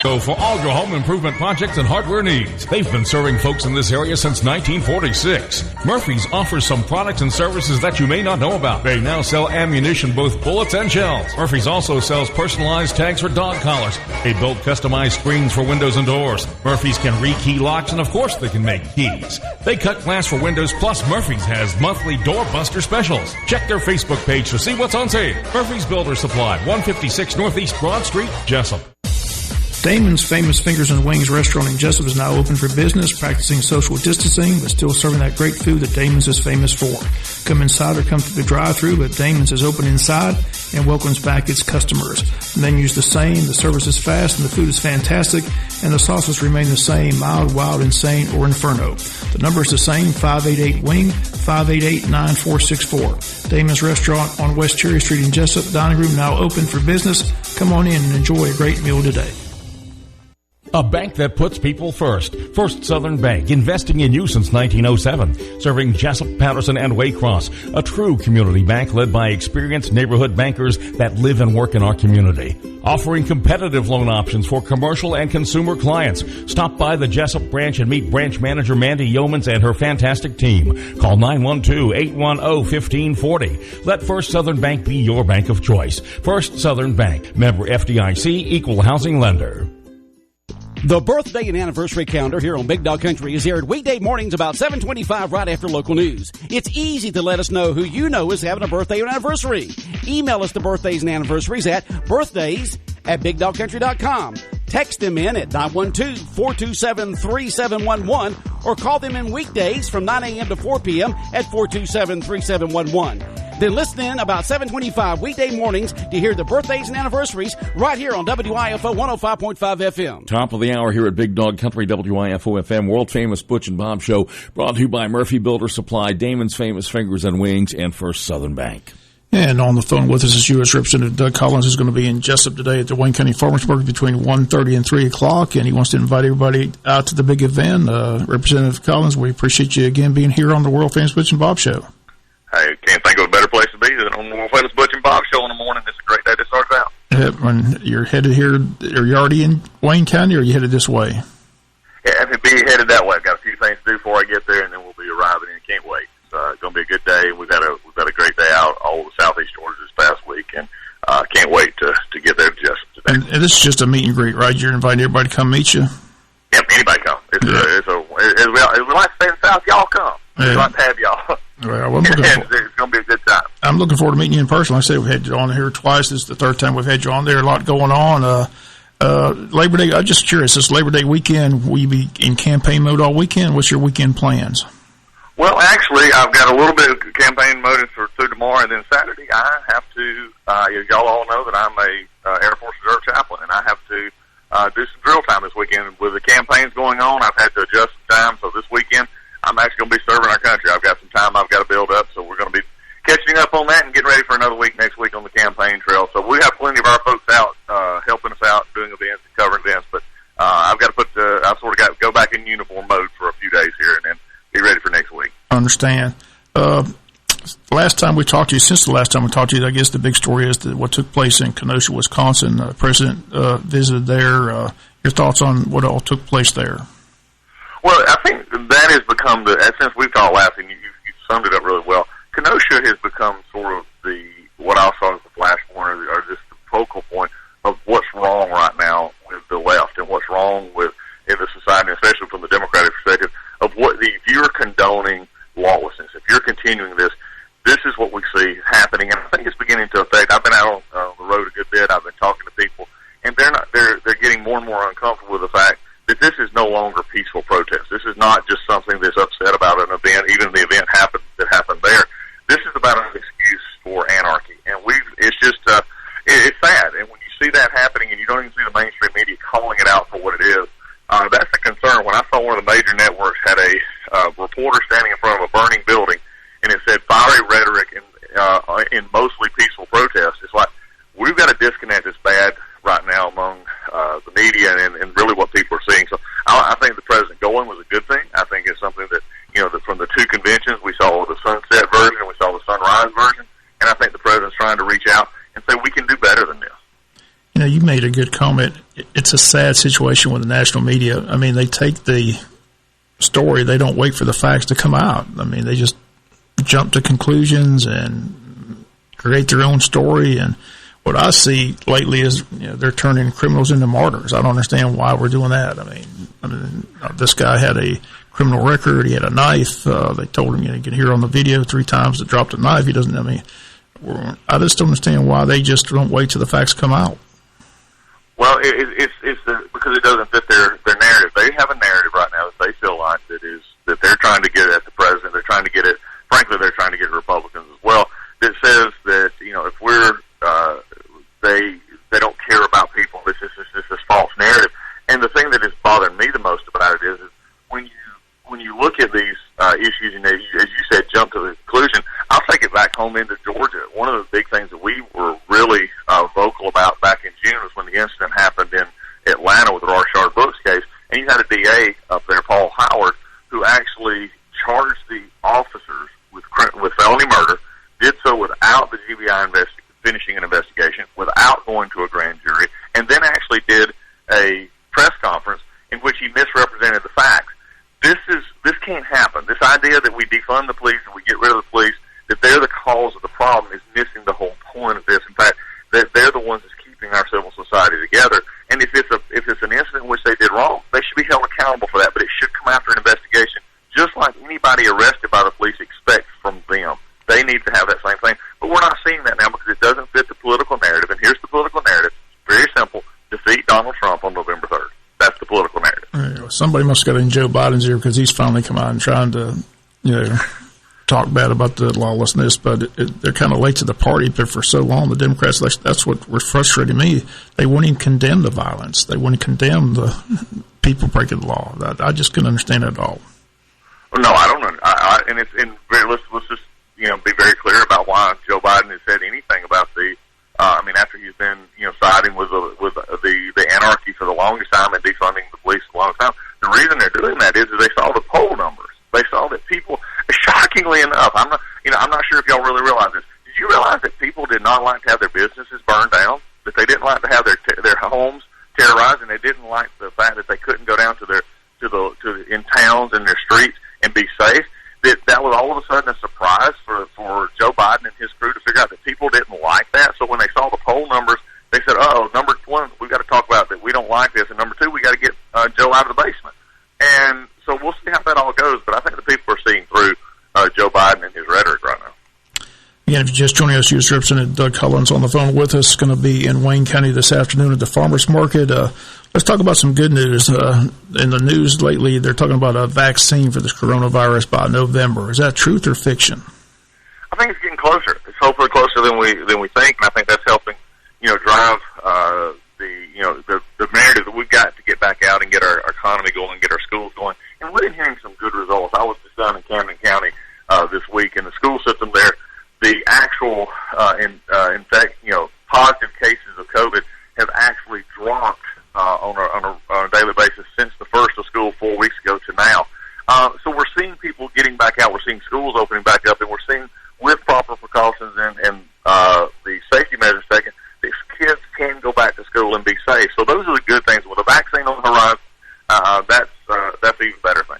For all your home improvement projects and hardware needs. They've been serving folks in this area since 1946. Murphy's offers some products and services that you may not know about. They now sell ammunition, both bullets and shells. Murphy's also sells personalized tags for dog collars. They build customized screens for windows and doors. Murphy's can rekey locks, and of course they can make keys. They cut glass for windows, plus Murphy's has monthly door buster specials. Check their Facebook page to see what's on sale. Murphy's Builder Supply, 156 Northeast Broad Street, Jessup. Damon's Famous Fingers and Wings restaurant in Jessup is now open for business, practicing social distancing, but still serving that great food that Damon's is famous for. Come inside or come through the drive-thru, but Damon's is open inside and welcomes back its customers. The menu's the same, the service is fast, and the food is fantastic, and the sauces remain the same, mild, wild, insane, or inferno. The number is the same, 588-WING, 588-9464. Damon's Restaurant on West Cherry Street in Jessup. Dining room now open for business. Come on in and enjoy a great meal today. A bank that puts people first. First Southern Bank, investing in you since 1907. Serving Jessup, Patterson, and Waycross. A true community bank led by experienced neighborhood bankers that live and work in our community. Offering competitive loan options for commercial and consumer clients. Stop by the Jessup branch and meet branch manager Mandy Yeomans and her fantastic team. Call 912-810-1540. Let First Southern Bank be your bank of choice. First Southern Bank. Member FDIC, Equal Housing Lender. The birthday and anniversary calendar here on Big Dog Country is aired weekday mornings about 7:25 right after local news. It's easy to let us know who you know is having a birthday or anniversary. Email us the birthdays and anniversaries at birthdays@bigdogcountry.com. Text them in at 912-427-3711 or call them in weekdays from 9 a.m. to 4 p.m. at 427-3711. Then listen in about 7:25 weekday mornings to hear the birthdays and anniversaries right here on WIFO 105.5 FM. Top of the hour here at Big Dog Country, WIFO FM, world-famous Butch and Bob Show, brought to you by Murphy Builder Supply, Damon's Famous Fingers and Wings, and First Southern Bank. And on the phone with us is U.S. Representative Doug Collins, who's going to be in Jessup today at the Wayne County Farmers Market between 1:30 and 3 o'clock, and he wants to invite everybody out to the big event. Representative Collins, we appreciate you again being here on the world-famous Butch and Bob Show. I can't think of a better place to be than on the world-famous Butch and Bob Show in the morning. It's a great day to start out. And you're headed here, are you already in Wayne County, or are you headed this way? Yeah, I'll be headed that way. I've got a few things to do before I get there, and then we'll be arriving, and can't wait. It's going to be a good day. We've had a great day out all over Southeast Georgia this past week, and can't wait to get there to Jessup today. And this is just a meet and greet, right? You're inviting everybody to come meet you? Yep, anybody come. As we like to say in the South, y'all come. We'd like to have y'all. Well, it's going to be a good time. I'm looking forward to meeting you in person. Like I said, we've had you on here twice. This is the third time we've had you on there. A lot going on. Labor Day, I'm just curious, this Labor Day weekend, will you be in campaign mode all weekend? What's your weekend plans? Well, actually, I've got a little bit of campaign mode through tomorrow, and then Saturday I have to, y'all all know that I'm a Air Force Reserve chaplain, and I have to do some drill time this weekend. With the campaigns going on, I've had to adjust some time, so this weekend I'm actually going to be serving our country. I've got some time I've got to build up, so we're going to be catching up on that and getting ready for another week next week on the campaign trail. So we have plenty of our folks out helping us out, doing events and covering events, but I've got to I've sort of got to go back in uniform mode for a few days here and then be ready for next week. I understand. Since the last time we talked to you, I guess the big story is that what took place in Kenosha, Wisconsin. The president visited there. Your thoughts on what all took place there? Well, I think that has become since we've talked last, and you summed it up really well. Kenosha has become sort of what I saw as the flashpoint or just the focal point of what's wrong right now with the left and what's wrong with in the society, especially from the Democratic perspective, of if you're condoning lawlessness, if you're continuing this is what we see happening, and I think it's beginning to affect. I've been out on the road a good bit. I've been talking to people, and they're getting more and more uncomfortable with the fact that this is no longer peaceful protest. This is not just something that's upset about an event, even the event that happened there. This is about an excuse for anarchy, and it's just it's sad. And when you see that happening, and you don't even see the mainstream media calling it out for what it is, that's a concern. When I saw one of the major networks had a reporter standing in front of a burning building, and it said fiery rhetoric in mostly peaceful protests, it's like we've got to disconnect this bad right now among the media and really what people are seeing. So I think the president going was a good thing. I think it's something that, from the two conventions, we saw the sunset version and we saw the sunrise version, and I think the president's trying to reach out and say we can do better than this. You made a good comment. It it's a sad situation with the national media. I mean, they take the story, they don't wait for the facts to come out. I mean, they just jump to conclusions and create their own story. And what I see lately is, they're turning criminals into martyrs. I don't understand why we're doing that. I mean, this guy had a criminal record. He had a knife. They told him, you can hear on the video 3 times that dropped a knife. He doesn't. I mean, I just don't understand why they just don't wait till the facts come out. Well, it's because it doesn't fit their narrative. They have a narrative right now that they feel like that they're trying to get at the president. They're trying to get it. Frankly, they're trying to get Republicans as well. That says that if we're they don't care about people. This is this false narrative. And the thing that is bothering me the most about it is when you look at these issues, and as you said, jump to the conclusion. I'll take it back home into Georgia. One of the big things that we were really vocal about back in June was when the incident happened in Atlanta with the Rorschach Brooks case, and you had a DA up there, Paul Howard, who actually charged the officers with felony murder, did so without the GBI finishing an investigation, without going to a grand jury, and then actually did a press conference in which he misrepresented the facts. This can't happen. This idea that we defund the police and we get rid of the police, that they're the cause of the problem, is missing the whole point of this. In fact, that they're the ones that's keeping our civil society together. And if it's an incident in which they did wrong, they should be held accountable for that. But it should come after an investigation, just like anybody arrested by the police expects from them. They need to have that same thing. But we're not seeing that now because it doesn't fit the political narrative. And here's the political narrative. It's very simple. Defeat Donald Trump on November 3rd. That's the political narrative. Somebody must have got in Joe Biden's ear because he's finally come out and trying to, talk bad about the lawlessness. But they're kind of late to the party. But for so long, the Democrats, that's what was frustrating me. They wouldn't even condemn the violence. They wouldn't condemn the people breaking the law. I just couldn't understand it at all. No, I don't know. Let's just be very clear about why Joe Biden has said anything about the. After he's been siding with the anarchy for the longest time and defunding the police for the longest time, the reason they're doing that is they saw the poll numbers. They saw that people, shockingly enough, I'm not sure if y'all really realize this. Did you realize that people did not like to have their businesses burned down? That they didn't like to have their homes terrorized, and they didn't like the fact that they couldn't go down in towns and their streets and be safe? That was all of a sudden a surprise for Joe Biden and his crew to figure out that people didn't like that. So when they saw the poll numbers, they said, number one, we've got to talk about that we don't like this, and number two, we got to get Joe out of the basement. And so we'll see how that all goes, but I think the people are seeing through Joe Biden and his rhetoric right now. Again, if you're just joining us, U.S. Representative Doug Collins on the phone with us, going to be in Wayne County this afternoon at the farmers market. Let's talk about some good news. In the news lately, they're talking about a vaccine for this coronavirus by November. Is that truth or fiction? I think it's getting closer. It's hopefully closer than we think, and I think that's helping, drive the narrative that we've got to get back out and get our economy going, get our schools going. And we've been hearing some good results. I was just down in Camden County this week, in the school system there, the actual positive cases of COVID have actually dropped on a daily basis since the first of school 4 weeks ago to now. So we're seeing people getting back out. We're seeing schools opening back up, and we're seeing, with proper precautions and the safety measures taken, these kids can go back to school and be safe. So those are the good things. With a vaccine on the horizon, that's an even better thing.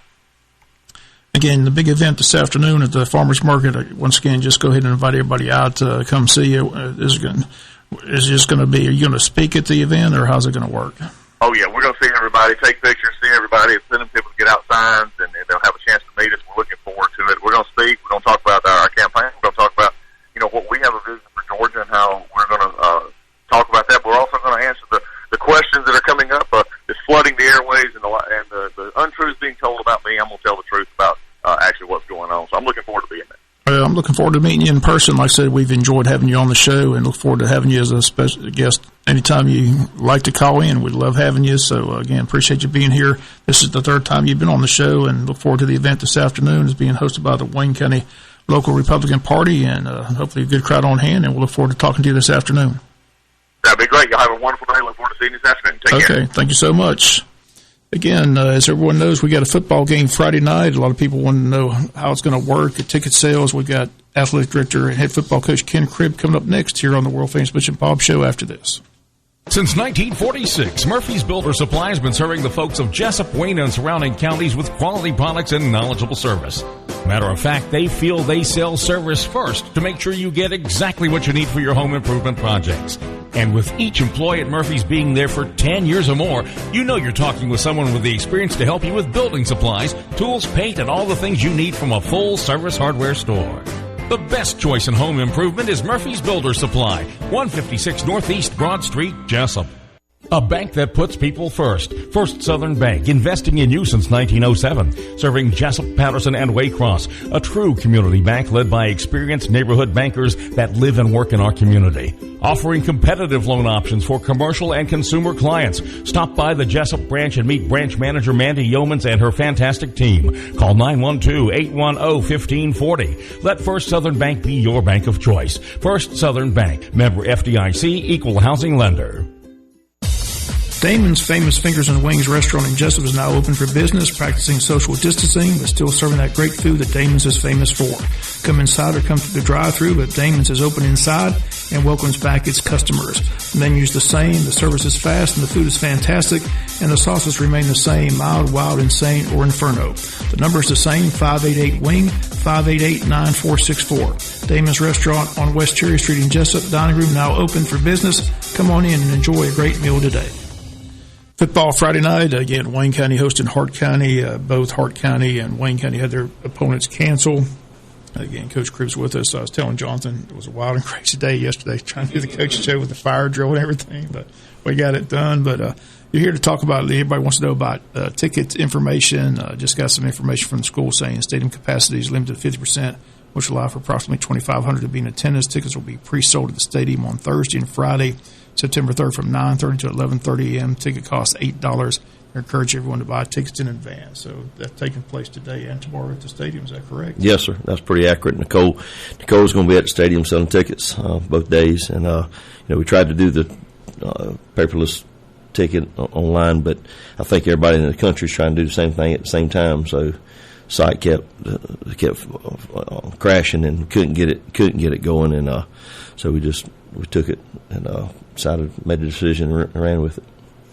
Again, the big event this afternoon at the farmers market. Once again, just go ahead and invite everybody out to come see you. Is just going to be? Are you going to speak at the event, or how's it going to work? Oh yeah, we're going to see everybody, take pictures, see everybody, send them people to get out signs, and they'll have a chance to meet us. We're looking forward to it. We're going to speak. We're going to talk about our campaign. We're going to talk about what we have a vision for Georgia and how we're going to talk about that. But we're also going to answer the questions that are coming up. It's flooding the airways and the untruths being told about me. I'm going to tell the truth about actually what's going on. So I'm looking forward to being there. I'm looking forward to meeting you in person. Like I said, we've enjoyed having you on the show and look forward to having you as a special guest anytime you like to call in. We'd love having you. So, again, appreciate you being here. This is the third time you've been on the show, and look forward to the event this afternoon. It's being hosted by the Wayne County Local Republican Party, and hopefully a good crowd on hand, and we'll look forward to talking to you this afternoon. That'd be great. Y'all have a wonderful day. Look forward to seeing you this afternoon. Take care. Okay, thank you so much. Again, as everyone knows, we got a football game Friday night. A lot of people want to know how it's going to work. The ticket sales, we got athletic director and head football coach Ken Cribb coming up next here on the world famous Butch and Bob Show after this. Since 1946, Murphy's Builder Supply has been serving the folks of Jessup, Wayne, and surrounding counties with quality products and knowledgeable service. Matter of fact, they feel they sell service first to make sure you get exactly what you need for your home improvement projects. And with each employee at Murphy's being there for 10 years or more, you know you're talking with someone with the experience to help you with building supplies, tools, paint, and all the things you need from a full-service hardware store. The best choice in home improvement is Murphy's Builder Supply, 156 Northeast Broad Street, Jessup. A bank that puts people first. First Southern Bank, investing in you since 1907. Serving Jessup, Patterson, and Waycross. A true community bank led by experienced neighborhood bankers that live and work in our community. Offering competitive loan options for commercial and consumer clients. Stop by the Jessup branch and meet branch manager Mandy Yeomans and her fantastic team. Call 912-810-1540. Let First Southern Bank be your bank of choice. First Southern Bank, member FDIC, equal housing lender. Damon's Famous Fingers and Wings restaurant in Jessup is now open for business, practicing social distancing, but still serving that great food that Damon's is famous for. Come inside or come through the drive-thru, but Damon's is open inside and welcomes back its customers. The menu's the same, the service is fast, and the food is fantastic, and the sauces remain the same, mild, wild, insane, or inferno. The number is the same, 588-WING, 588-9464. Damon's Restaurant on West Cherry Street in Jessup. Dining room now open for business. Come on in and enjoy a great meal today. Football Friday night, again, Wayne County hosting Hart County. Both Hart County and Wayne County had their opponents canceled. Again, Coach Cribb's with us. I was telling Jonathan it was a wild and crazy day yesterday trying to do the coaching show with the fire drill and everything, but we got it done. But you're here to talk about it. Everybody wants to know about ticket information. Just got some information from the school saying stadium capacity is limited to 50%, which will allow for approximately 2,500 to be in attendance. Tickets will be pre-sold at the stadium on Thursday and Friday, September 3rd from 9:30 to 11:30 a.m. Ticket costs $8. I encourage everyone to buy tickets in advance. So that's taking place today and tomorrow at the stadium. Is that correct? Yes, sir. That's pretty accurate. Nicole's going to be at the stadium selling tickets both days. And, we tried to do the paperless ticket online, but I think everybody in the country is trying to do the same thing at the same time. So site kept crashing and couldn't get it going. And so we took it and made a decision and ran with it.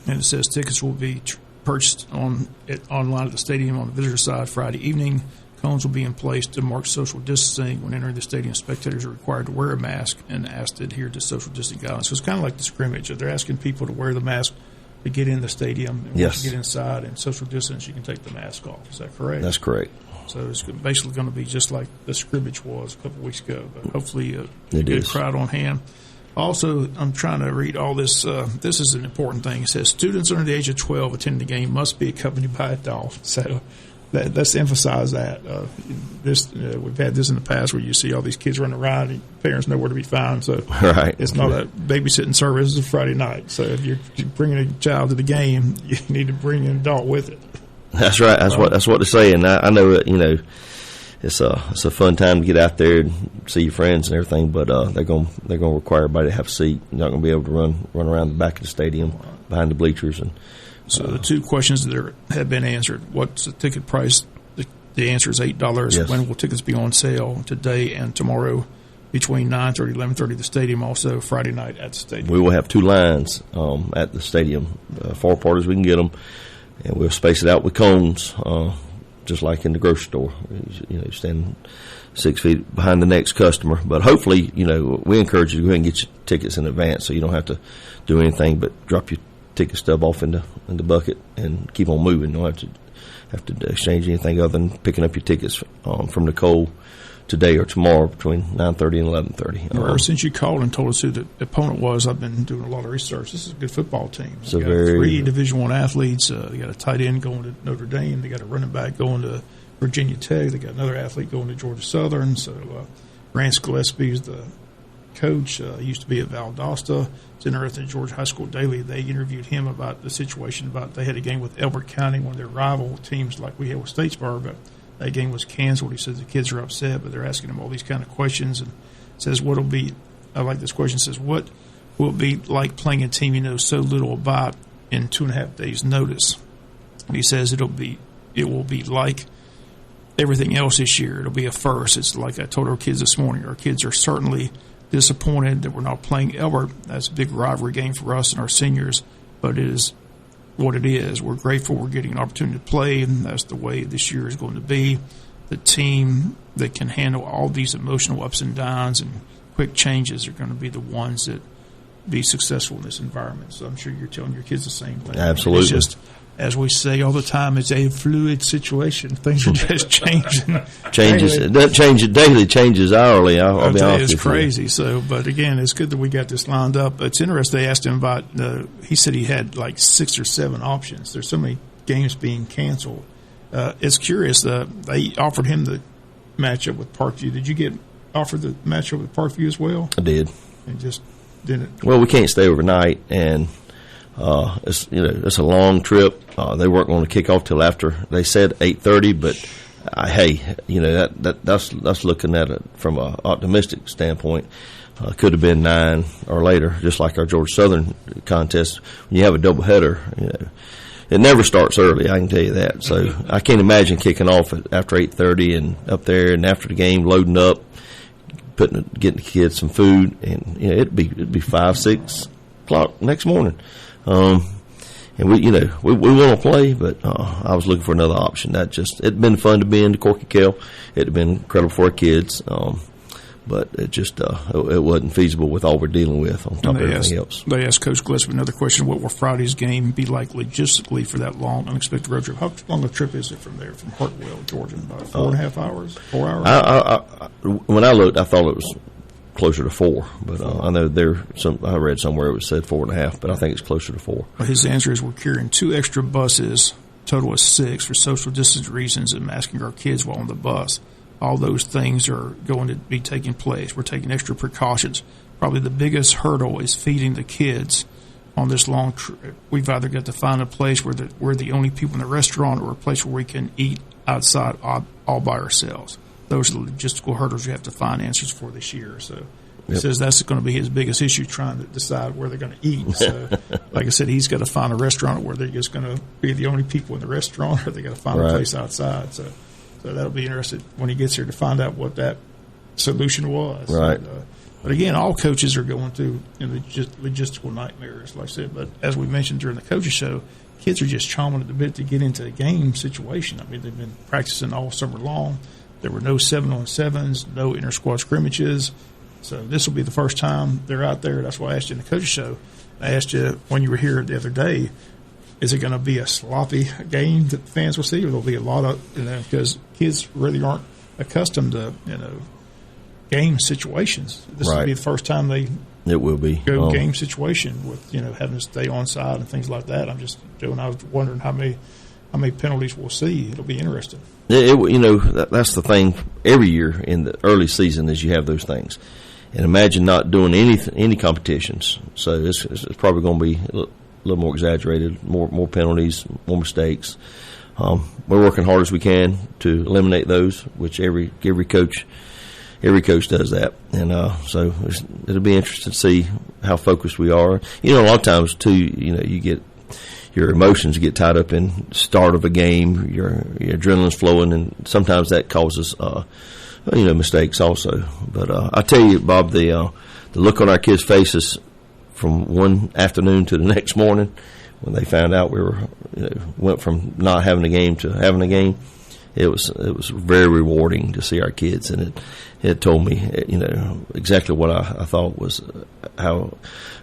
And it says tickets will be purchased online at the stadium on the visitor side Friday evening. Cones will be in place to mark social distancing. When entering the stadium, spectators are required to wear a mask and asked to adhere to social distancing guidelines. So it's kind of like the scrimmage. They're asking people to wear the mask to get in the stadium. And yes. Once you get inside and social distance, you can take the mask off. Is that correct? That's correct. So it's basically going to be just like the scrimmage was a couple of weeks ago. But hopefully a good crowd on hand. Also, I'm trying to read all this. This is an important thing. It says students under the age of 12 attending the game must be accompanied by a dog. So let's emphasize that. We've had this in the past where you see all these kids running around and parents know where to be found. So right. It's not a babysitting service. It's a Friday night. So if you're bringing a child to the game, you need to bring an adult with it. That's right. That's what they're saying. I know that, it's a fun time to get out there and see your friends and everything, but they're going to require everybody to have a seat. You're not going to be able to run around the back of the stadium behind the bleachers. And so the two questions that have been answered: what's the ticket price? The answer is $8. Yes. When will tickets be on sale? Today and tomorrow, between 9:30 and 11:30 at the stadium. Also Friday night at the stadium. We will have two lines at the stadium, far apart as we can get them, and we'll space it out with cones. Just like in the grocery store, stand 6 feet behind the next customer. But hopefully, we encourage you to go ahead and get your tickets in advance so you don't have to do anything but drop your ticket stub off in the bucket and keep on moving. You don't have to exchange anything other than picking up your tickets from Nicole today or tomorrow between 9:30 and 11:30. Ever since you called and told us who the opponent was, I've been doing a lot of research. This is a good football team. They got 3 Division I athletes. They got a tight end going to Notre Dame. They got a running back going to Virginia Tech. They got another athlete going to Georgia Southern. So Rance Gillespie is the coach. Used to be at Valdosta. It's interesting. At Georgia High School Daily, they interviewed him about the situation they had a game with Elbert County, one of their rival teams like we had with Statesboro, but that game was canceled. He says the kids are upset, but they're asking him all these kind of questions. And says, I like this question, says, what will it be like playing a team you know so little about in 2.5 days' notice? And he says it will be like everything else this year. It'll be a first. It's like I told our kids this morning. Our kids are certainly disappointed that we're not playing Elbert. That's a big rivalry game for us and our seniors, but it is what it is. We're grateful we're getting an opportunity to play, and that's the way this year is going to be. The team that can handle all these emotional ups and downs and quick changes are going to be the ones that be successful in this environment. So I'm sure you're telling your kids the same thing. Absolutely. It's just, as we say all the time, it's a fluid situation. Things are just changing. It doesn't change daily, it changes hourly. I'll be honest with you. It's crazy. So, but again, it's good that we got this lined up. It's interesting. They asked him about, he said he had like 6 or 7 options. There's so many games being canceled. It's curious. They offered him the matchup with Parkview. Did you get offered the matchup with Parkview as well? I did. And just didn't. Well, we can't stay overnight, and it's a long trip. They weren't going to kick off till after. They said 8:30, but that's looking at it from an optimistic standpoint. Could have been 9 or later, just like our Georgia Southern contest. When you have a doubleheader, it never starts early, I can tell you that. So I can't imagine kicking off after 8:30 and up there and after the game loading up, getting the kids some food, and it'd be 5, 6 o'clock next morning. And we want to play, but I was looking for another option. It'd been fun to be in the Corky Kell. It'd been incredible for our kids. But it just it wasn't feasible with all we're dealing with on top of everything else. They asked Coach Gillespie another question: what will Friday's game be like logistically for that long, unexpected road trip? How long a trip is it from there, from Hartwell, Georgia? About 4.5 hours, 4 hours? When I looked, I thought it was closer to 4, but I know I read somewhere it said 4.5, but I think it's closer to 4. Well, his answer is we're carrying 2 extra buses, total of 6 for social distance reasons, and masking our kids while on the bus. All those things are going to be taking place. We're taking extra precautions. Probably the biggest hurdle is feeding the kids on this long trip. We've either got to find a place where we're the only people in the restaurant, or a place where we can eat outside all by ourselves. Those are the logistical hurdles you have to find answers for this year. So he says that's going to be his biggest issue, trying to decide where they're going to eat. So, like I said, he's got to find a restaurant where they're just going to be the only people in the restaurant, or they got to find a place outside. So that'll be interesting when he gets here to find out what that solution was. Right. But again, all coaches are going through logistical nightmares, like I said. But as we mentioned during the coaches show, kids are just chomping at the bit to get into a game situation. I mean, they've been practicing all summer long. There were no 7-on-7s, no inter-squad scrimmages. So this will be the first time they're out there. That's why I asked you in the coaches show. I asked you when you were here the other day, is it going to be a sloppy game that the fans will see, or there'll be a lot of, because kids really aren't accustomed to, game situations. This will be the first time it will be go game situation with, having to stay on side and things like that. Joe and I was wondering how many penalties we'll see. It'll be interesting. That's the thing every year in the early season is you have those things. And imagine not doing any competitions. So it's probably going to be a little more exaggerated, more penalties, more mistakes. We're working hard as we can to eliminate those, which every coach does that, and so it'll be interesting to see how focused we are. A lot of times too, you get your emotions get tied up in start of a game, your adrenaline's flowing, and sometimes that causes mistakes also. But I tell you, Bob, the look on our kids' faces from one afternoon to the next morning when they found out we went from not having a game to having a game, it was very rewarding to see our kids, and it told me exactly what I thought was how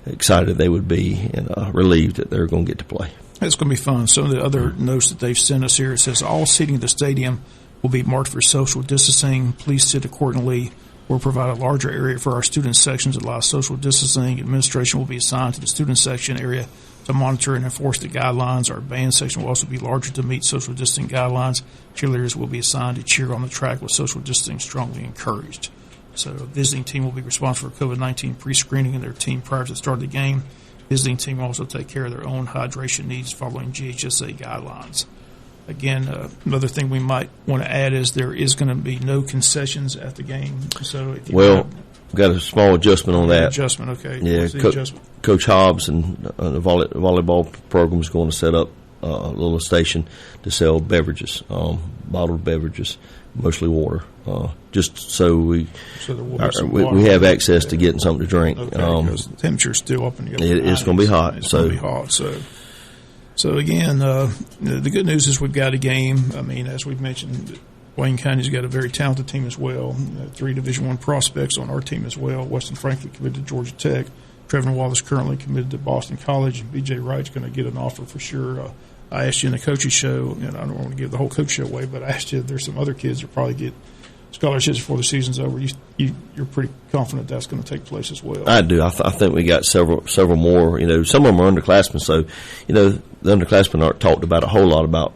excited they would be and relieved that they were going to get to play. It's going to be fun. Some of the other notes that they've sent us here, it says all seating at the stadium will be marked for social distancing. Please sit accordingly. We'll provide a larger area for our student sections that allow social distancing. Administration will be assigned to the student section area to monitor and enforce the guidelines. Our band section will also be larger to meet social distancing guidelines. Cheerleaders will be assigned to cheer on the track with social distancing strongly encouraged. So the visiting team will be responsible for COVID-19 pre-screening in their team prior to the start of the game. Visiting team will also take care of their own hydration needs following GHSA guidelines. Again, another thing we might want to add is there is going to be no concessions at the game. So if you got a small adjustment on that. Adjustment, okay. Yeah, Coach Hobbs and the volleyball program is going to set up a little station to sell beverages, bottled beverages, mostly water, just so we have access to getting something to drink. Okay, because the temperature's still up in the upper 90s. It's going to be hot. It's going to be hot. So again, the good news is we've got a game. I mean, as we've mentioned, Wayne County's got a very talented team as well. 3 Division I prospects on our team as well. Weston Franklin committed to Georgia Tech. Trevor Wallace currently committed to Boston College, and B.J. Wright's going to get an offer for sure. I asked you in the coaches show, and I don't want to give the whole coach show away, but I asked you if there's some other kids that probably get scholarships before the season's over. You're pretty confident that's going to take place as well. I do. I think we got several more. Some of them are underclassmen, so the underclassmen aren't talked about a whole lot about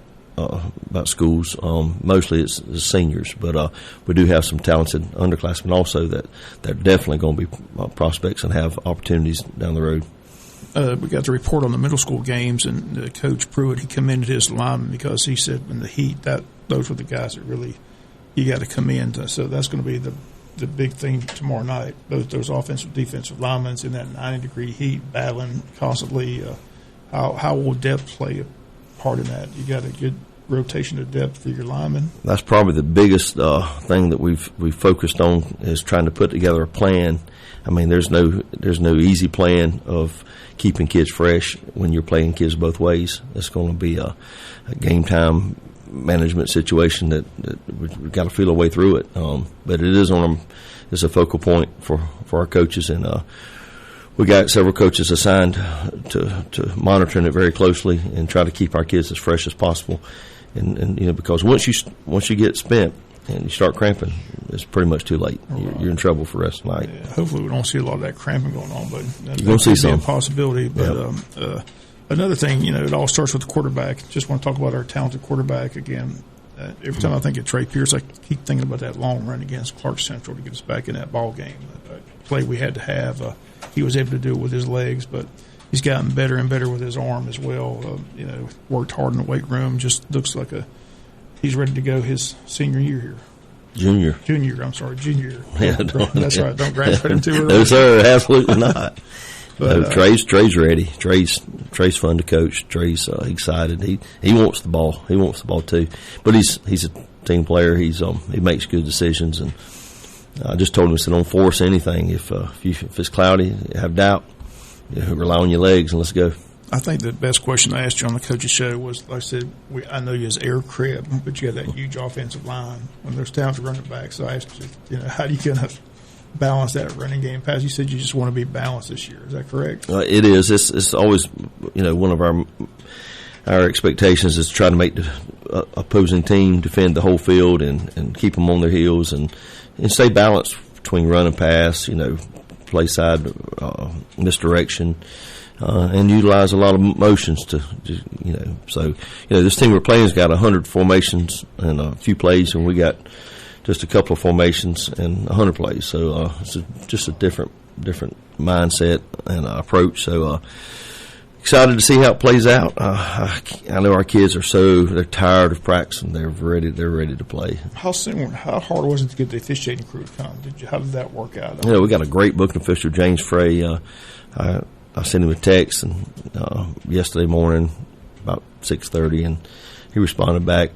schools. Mostly it's seniors, but we do have some talented underclassmen also that they're definitely going to be prospects and have opportunities down the road. We got the report on the middle school games, and Coach Pruitt, he commended his linemen because he said in the heat those were the guys that really you got to come in. So that's going to be the big thing tomorrow night. Those offensive, defensive linemen in that 90-degree heat, battling constantly. How will depth play a part in that? You got a good rotation of depth for your linemen. That's probably the biggest thing that we've focused on is trying to put together a plan. I mean, there's no easy plan of keeping kids fresh when you're playing kids both ways. It's going to be a game time management situation that we've got to feel our way through it. But it is it's a focal point for our coaches, and we got several coaches assigned to monitoring it very closely and try to keep our kids as fresh as possible. And because once you get spent and you start cramping, it's pretty much too late. You're in trouble for the rest of the night. Yeah, hopefully we don't see a lot of that cramping going on, but you're going to see some. A possibility. But another thing, it all starts with the quarterback. Just want to talk about our talented quarterback again. Every time I think of Trey Pierce, I keep thinking about that long run against Clark Central to get us back in that ball game. That play we had to have. He was able to do it with his legs, but he's gotten better and better with his arm as well. Worked hard in the weight room. Just looks like he's ready to go his senior year here. Junior. Yeah, that's right. Don't graduate him too early. No, sir, absolutely not. But Trey's ready. Trey's fun to coach. Trey's excited. He wants the ball. He wants the ball too. But he's a team player. He makes good decisions. And I just told him, I said, don't force anything. If it's cloudy, have doubt, rely on your legs and let's go. I think the best question I asked you on the coach's show was, like I said, I know you as Air Cribb, but you got that huge offensive line when there's talented running backs. So I asked you, how do you kind of balance that running game pass? You said you just want to be balanced this year. Is that correct? It is. It's always, one of our expectations is to try to make the opposing team defend the whole field and keep them on their heels and stay balanced between run and pass, play side, misdirection. And utilize a lot of motions to So, this team we're playing has got 100 formations and a few plays, and we got just a couple of formations and 100 plays. So, it's just a different mindset and approach. So, excited to see how it plays out. I know our kids they're tired of practicing. They're ready to play. How hard was it to get the officiating crew to come? How did that work out? We got a great booking official, James Frey. I sent him a text yesterday morning about 6:30, and he responded back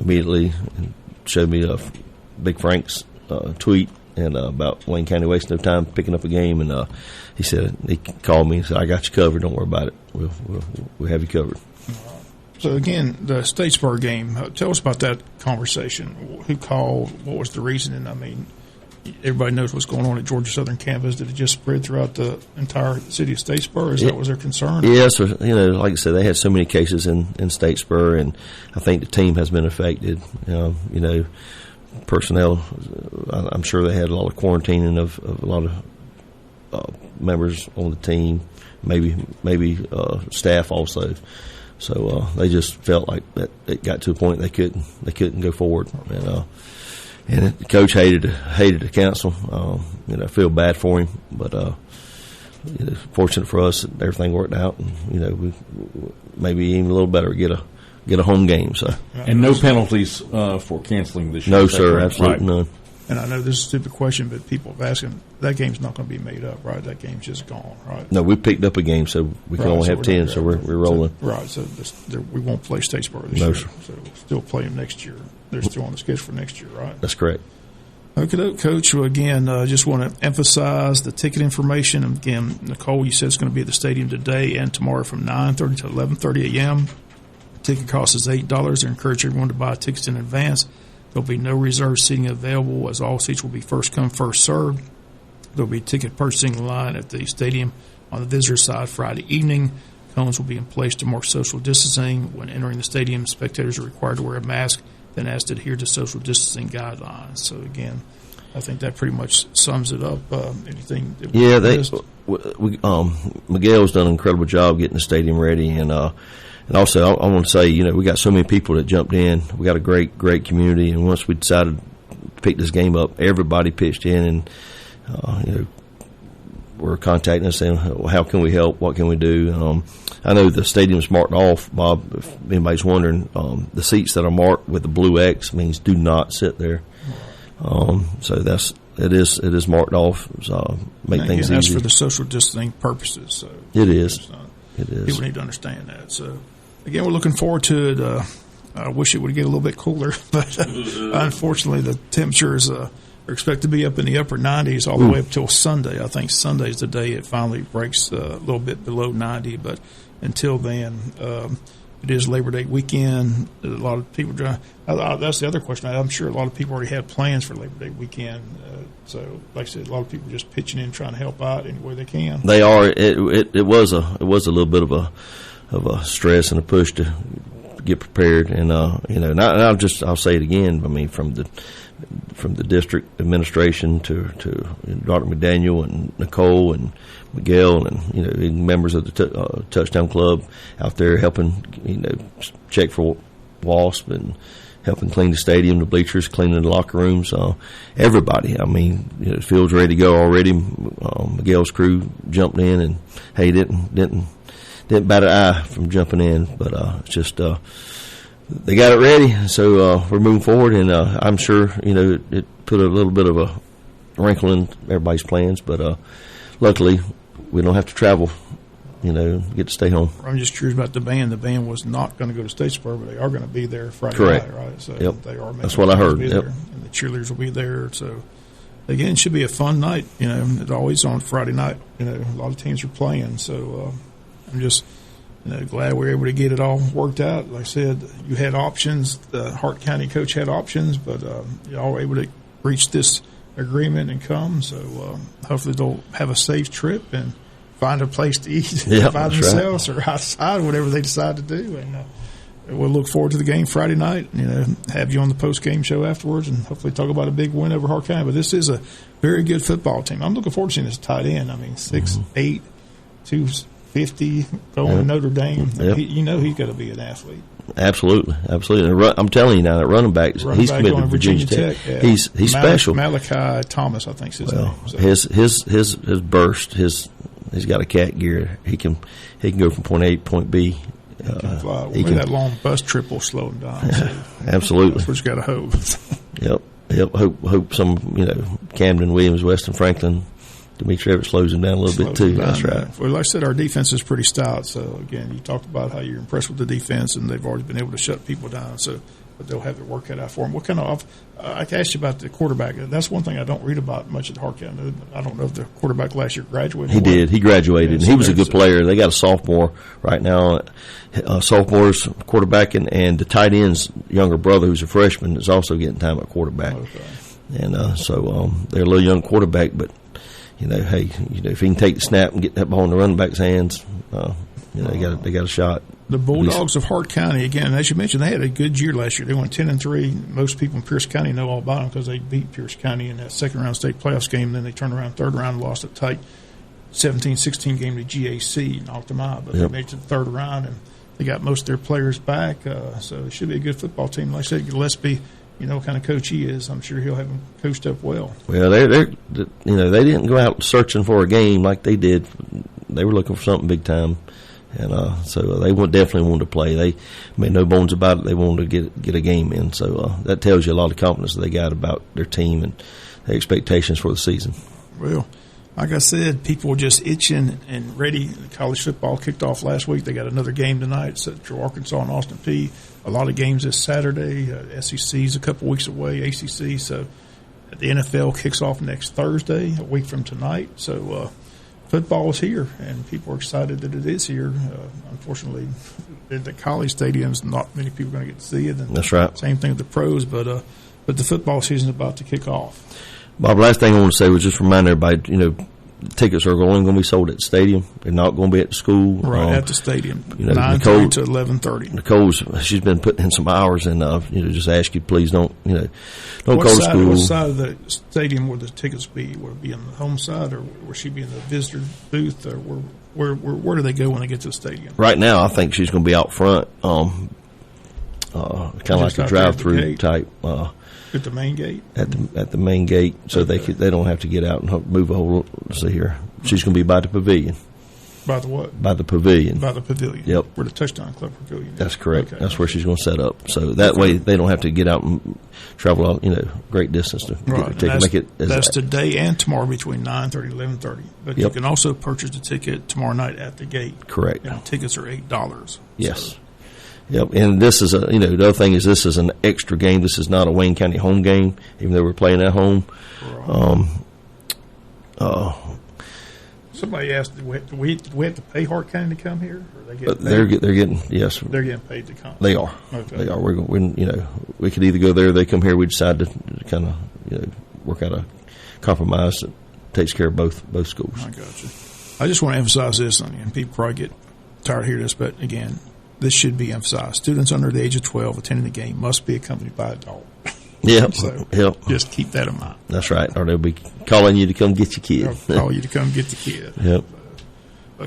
immediately and showed me Big Frank's tweet and about Wayne County wasting no time picking up a game. And he called me and said, "I got you covered. Don't worry about it. We'll have you covered." So again, the Statesboro game. Tell us about that conversation. Who called? What was the reasoning? I mean, everybody knows what's going on at Georgia Southern campus. Did it just spread throughout the entire city of Statesboro? That was their concern? Yes, like I said, they had so many cases in Statesboro, and I think the team has been affected. Personnel, I'm sure they had a lot of quarantining of a lot of members on the team, maybe staff also. So they just felt like that it got to a point they couldn't go forward, and the coach hated to cancel. I feel bad for him, but fortunate for us that everything worked out, and we maybe even a little better get a home game. So and no penalties for canceling this year. No, sir, absolutely none. And I know this is a stupid question, but people have asked him, that game's not going to be made up, right? That game's just gone, right? No, we picked up a game, so we can only have 10, so we're rolling. So we won't play Statesboro this year. Sir. So we'll still play them next year. They're still on the schedule for next year, right? That's correct. Okay, Coach. Well, again, just want to emphasize the ticket information. Again, Nicole, you said it's going to be at the stadium today and tomorrow from 9:30 to 11:30 a.m. Ticket cost is $8. I encourage everyone to buy tickets in advance. There'll be no reserved seating available, as all seats will be first come, first served. There'll be ticket purchasing line at the stadium on the visitor side Friday evening. Cones will be in place to mark social distancing. When entering the stadium, spectators are required to wear a mask, then asked to adhere to social distancing guidelines. So, again, I think that pretty much sums it up. Anything that Miguel's done an incredible job getting the stadium ready, and also I want to say, we got so many people that jumped in. We got a great community, and once we decided to pick this game up, everybody pitched in, and were contacting us saying, how can we help? What can we do? I know the stadium's marked off, Bob, if anybody's wondering. The seats that are marked with the blue X means do not sit there. So it is marked off. So make things easy. That's for the social distancing purposes. So it is. It is. People need to understand that. So again, we're looking forward to it. I wish it would get a little bit cooler, but unfortunately, the temperatures are expected to be up in the upper 90s all the way up till Sunday. I think Sunday's the day it finally breaks a little bit below 90, but until then, it is Labor Day weekend. A lot of people that's the other question. I'm sure a lot of people already have plans for Labor Day weekend. So, like I said, a lot of people just pitching in, trying to help out any way they can. They are. It was a little bit of a stress and a push to get prepared, and and I'll say it again. I mean, from the district administration to Dr. McDaniel and Nicole and Miguel and members of the Touchdown Club out there helping check for wasp and helping clean the stadium, the bleachers, cleaning the locker rooms. Everybody. I mean, the field's ready to go already. Miguel's crew jumped in and didn't bat an eye from jumping in, but it's just they got it ready, so we're moving forward, and I'm sure it put a little bit of a wrinkle in everybody's plans, but luckily we don't have to travel, get to stay home. I'm just curious about the band. The band was not going to go to Statesboro, but they are going to be there Friday Correct. night, right? So yep. They are. That's what I heard. Yep. And the cheerleaders will be there. So again, it should be a fun night. It's always on Friday night. A lot of teams are playing, so I'm just glad we were able to get it all worked out. Like I said, you had options. The Hart County coach had options, but y'all were able to reach this agreement and come. So hopefully they'll have a safe trip and find a place to eat by themselves or outside, whatever they decide to do. And we'll look forward to the game Friday night. Have you on the post-game show afterwards and hopefully talk about a big win over Hart County. But this is a very good football team. I'm looking forward to seeing this tight end. I mean, 6'8", 250, going to Notre Dame. Yep. He's got to be an athlete. Absolutely. I'm telling you now, that running back, he's committed to Virginia Tech. Yeah. He's special. Malachi Thomas, I think is his name. So. His burst, he's got a cat gear. He can go from point A to point B. Maybe that long bus trip will slow him down. So absolutely. That's what you got to hope. Yep. Hope some Camden, Williams, Weston, Franklin, Demetrievich slows him down a little bit too. That's right. Well, like I said, our defense is pretty stout. So again, you talked about how you're impressed with the defense, and they've already been able to shut people down. So, but they'll have their work cut out for them. What kind of? I asked you about the quarterback. That's one thing I don't read about much at Hart County. I don't know if the quarterback last year graduated. He did. He graduated. He was a good player. They got a sophomore right now. Sophomores quarterback, and the tight end's younger brother, who's a freshman, is also getting time at quarterback. Okay. And so they're a little young quarterback, but. If he can take the snap and get that ball in the running back's hands, they got a shot. The Bulldogs of Hart County, again, as you mentioned, they had a good year last year. They went 10-3. Most people in Pierce County know all about them because they beat Pierce County in that second-round state playoffs game. Then they turned around third round and lost a tight 17-16 game to GAC, knocked them out. But they made it to the third round, and they got most of their players back. So it should be a good football team. Like I said, Gillespie, what kind of coach he is. I'm sure he'll have him coached up well. Well, they didn't go out searching for a game like they did. They were looking for something big time, And so they definitely wanted to play. They made no bones about it. They wanted to get a game in. So that tells you a lot of confidence they got about their team and their expectations for the season. Well, like I said, people were just itching and ready. College football kicked off last week. They got another game tonight, Central Arkansas and Austin Peay. A lot of games this Saturday. SEC's a couple weeks away, ACC. So the NFL kicks off next Thursday, a week from tonight. So football is here, and people are excited that it is here. Unfortunately, at the college stadiums, not many people are going to get to see it. And that's right. Same thing with the pros, but the football season is about to kick off. Bob, last thing I want to say was just remind everybody, tickets are only going to be sold at the stadium. They're not going to be at the school. Right, at the stadium, 9:30 to 11:30. Nicole's, she's been putting in some hours, and just ask you, please don't go to school. What side of the stadium would the tickets be? Would it be on the home side, or will she be in the visitor booth, or where do they go when they get to the stadium? Right now, I think she's going to be out front, kind of like a drive-through type. At the main gate? At the main gate, so they don't have to get out and move a whole. Let's see here. She's going to be by the pavilion. By the what? By the pavilion. By the pavilion. Yep. Where the Touchdown Club pavilion is. That's correct. Okay. That's where she's going to set up. So that way they don't have to get out and travel out, great distance to get a ticket. Make it. That's today and tomorrow between 9:30 and 11:30. But Yep. you can also purchase the ticket tomorrow night at the gate. Correct. And tickets are $8. Yes. So. Yep, and this is the other thing is this is an extra game. This is not a Wayne County home game, even though we're playing at home. Somebody asked, do we have to pay Hart County to come here? Or They're getting yes. They're getting paid to come. They are. Okay. They are. We could either go there or they come here. We decide to kind of work out a compromise that takes care of both schools. I got you. I just want to emphasize this, and people probably get tired of hearing this, but again, this should be emphasized. Students under the age of 12 attending the game must be accompanied by an adult. Yep. So just keep that in mind. That's right. Or they'll be calling you to come get your kid. They'll call you to come get the kid. Yep.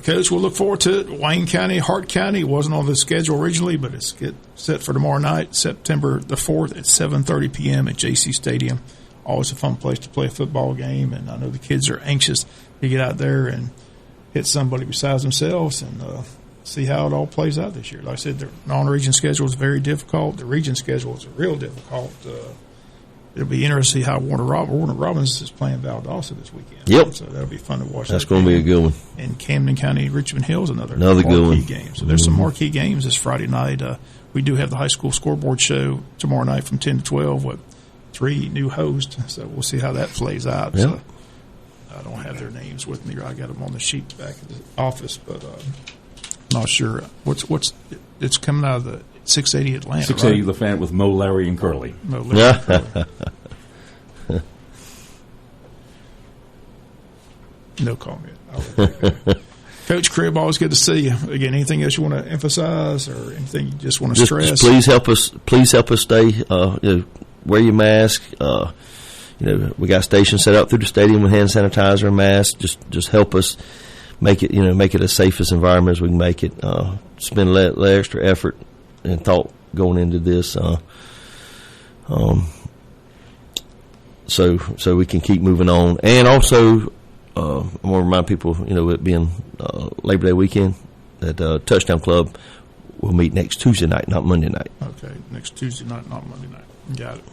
Coach, we'll look forward to it. Wayne County, Hart County wasn't on the schedule originally, but it's set for tomorrow night, September the 4th at 7:30 p.m. at JC Stadium. Always a fun place to play a football game, and I know the kids are anxious to get out there and hit somebody besides themselves and see how it all plays out this year. Like I said, the non-region schedule is very difficult. The region schedule is real difficult. It'll be interesting to see how Warner Robins is playing Valdosta this weekend. Yep. So that'll be fun to watch. That's going to be a good one. And Camden County, Richmond Hill is another good marquee one. game. So there's some marquee games this Friday night. We do have the high school scoreboard show tomorrow night from 10 to 12 with 3 new hosts. So we'll see how that plays out. Yep. So I don't have their names with me. I got them on the sheet back at the office, but not sure. It's coming out of the 680 Atlanta. 680 right? The Fan with Mo, Larry, and Curly. Mo, Larry, and Curly. No comment. Coach Cribb, always good to see you. Again, anything else you want to emphasize or anything you just want to stress? Just please help us stay. Wear your mask. We got stations set up through the stadium with hand sanitizer and masks. Just help us make it as safe as environment as we can make it. Spend a little extra effort and thought going into this, so we can keep moving on. And also, I want to remind people, it being Labor Day weekend, that Touchdown Club will meet next Tuesday night, not Monday night. Okay, next Tuesday night, not Monday night. Got it.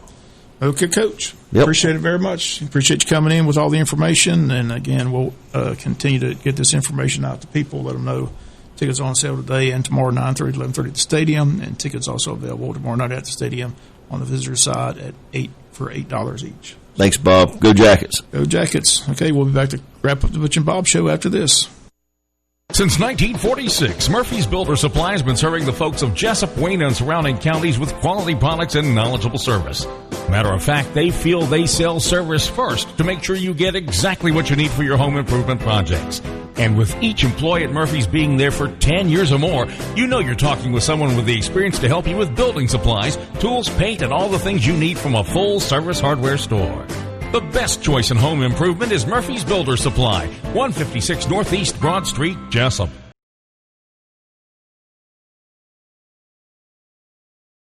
Okay, Coach. Yep. Appreciate it very much. Appreciate you coming in with all the information. And, again, we'll continue to get this information out to people, let them know tickets are on sale today and tomorrow, 9:30 to 11:30 at the stadium. And tickets also available tomorrow night at the stadium on the visitor side at $8 each. Thanks, Bob. Go Jackets. Go Jackets. Okay, we'll be back to wrap up the Butch and Bob Show after this. Since 1946, Murphy's Builder Supply has been serving the folks of Jessup, Wayne, and surrounding counties with quality products and knowledgeable service. Matter of fact, they feel they sell service first to make sure you get exactly what you need for your home improvement projects. And with each employee at Murphy's being there for 10 years or more, you know you're talking with someone with the experience to help you with building supplies, tools, paint, and all the things you need from a full-service hardware store. The best choice in home improvement is Murphy's Builder Supply, 156 Northeast Broad Street, Jessup.